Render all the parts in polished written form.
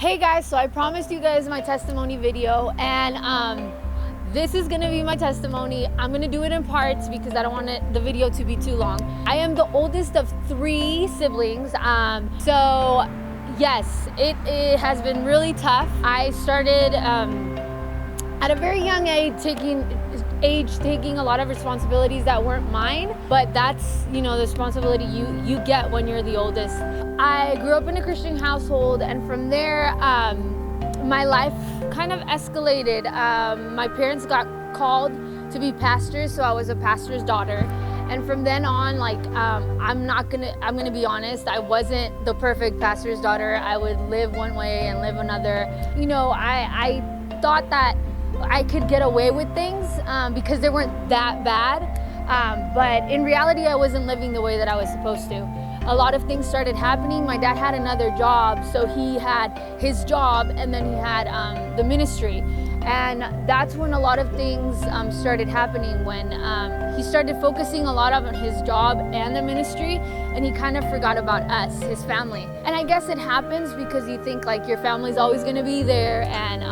Hey guys, so I promised you guys my testimony video, and this is gonna be my testimony. I'm gonna do it in parts because I don't want the video to be too long. I am the oldest of 3 siblings, so yes, it has been really tough. I started at a very young age taking a lot of responsibilities that weren't mine, but that's, the responsibility you get when you're the oldest. I grew up in a Christian household, and from there, my life kind of escalated. My parents got called to be pastors, so I was a pastor's daughter. And from then on, I'm gonna be honest, I wasn't the perfect pastor's daughter. I would live one way and live another. I thought that I could get away with things because they weren't that bad. But in reality, I wasn't living the way that I was supposed to. A lot of things started happening. My dad had another job, so he had his job and then he had the ministry. And that's when a lot of things started happening, when he started focusing a lot on his job and the ministry, and he kind of forgot about us, his family. And I guess it happens because you think your family's always gonna be there, and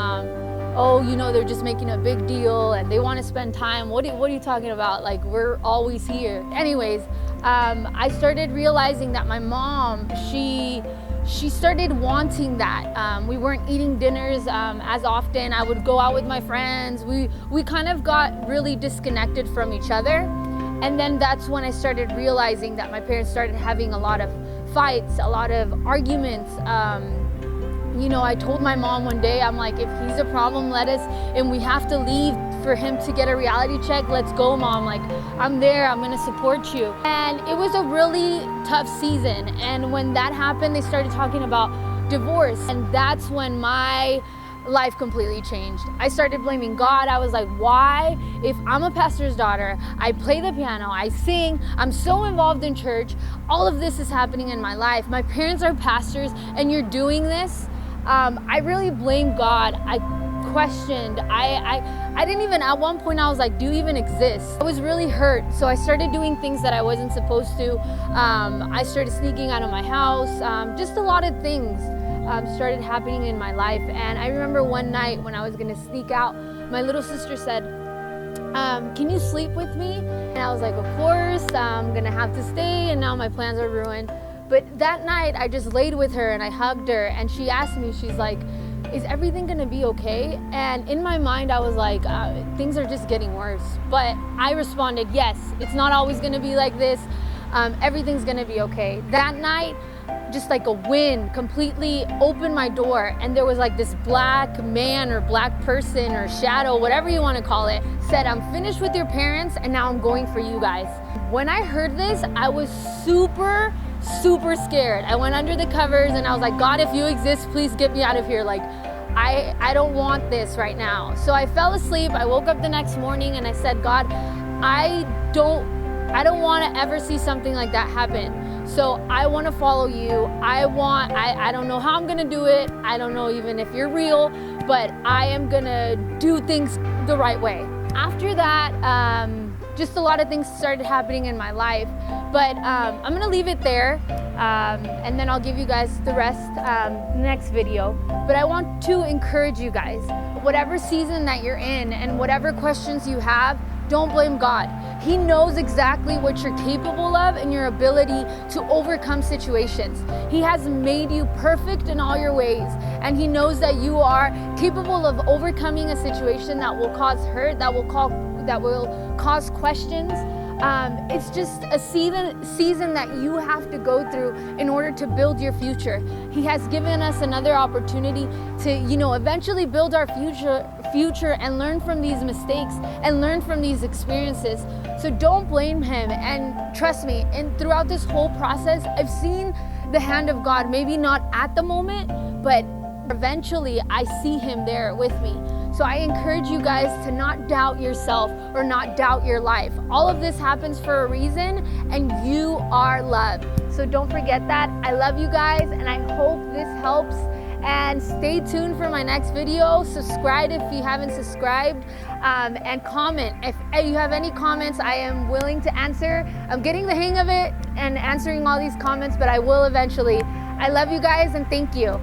they're just making a big deal and they want to spend time. What are you talking about? We're always here. Anyways, I started realizing that my mom, she started wanting that. We weren't eating dinners as often. I would go out with my friends. We kind of got really disconnected from each other. And then that's when I started realizing that my parents started having a lot of fights, a lot of arguments. I told my mom one day, I'm like, if he's a problem, and we have to leave for him to get a reality check, let's go, Mom. I'm there, I'm gonna support you. And it was a really tough season. And when that happened, they started talking about divorce. And that's when my life completely changed. I started blaming God. I was like, why? If I'm a pastor's daughter, I play the piano, I sing, I'm so involved in church, all of this is happening in my life. My parents are pastors and you're doing this. I really blamed God. I questioned. I didn't even, at one point I was like, do you even exist? I was really hurt. So I started doing things that I wasn't supposed to. I started sneaking out of my house. Just a lot of things started happening in my life. And I remember one night when I was gonna sneak out, my little sister said, can you sleep with me? And I was like, of course, I'm gonna have to stay, and now my plans are ruined. But that night, I just laid with her and I hugged her, and she asked me, she's like, is everything gonna be okay? And in my mind, I was like, things are just getting worse. But I responded, yes, it's not always gonna be like this. Everything's gonna be okay. That night, just like a wind completely opened my door, and there was this black man or black person or shadow, whatever you wanna call it, said, I'm finished with your parents and now I'm going for you guys. When I heard this, I was super scared. I went under the covers and I was like, God, if you exist, please get me out of here. I don't want this right now. So I fell asleep. I woke up the next morning and I said, God, I don't want to ever see something like that happen. So I want to follow you. I don't know how I'm going to do it. I don't know even if you're real, but I am going to do things the right way. After that, just a lot of things started happening in my life, but I'm gonna leave it there, and then I'll give you guys the rest next video. But I want to encourage you guys, whatever season that you're in and whatever questions you have, don't blame God. He knows exactly what you're capable of and your ability to overcome situations. He has made you perfect in all your ways, and He knows that you are capable of overcoming a situation that will cause hurt, that will cause questions. It's just a season that you have to go through in order to build your future. He has given us another opportunity to, eventually build our future and learn from these mistakes and learn from these experiences. So don't blame Him, and trust me, and throughout this whole process, I've seen the hand of God, maybe not at the moment, but eventually I see Him there with me. So I encourage you guys to not doubt yourself or not doubt your life. All of this happens for a reason, and you are loved. So don't forget that. I love you guys, and I hope this helps. And stay tuned for my next video. Subscribe if you haven't subscribed, and comment. If you have any comments, I am willing to answer. I'm getting the hang of it and answering all these comments, but I will eventually. I love you guys, and thank you.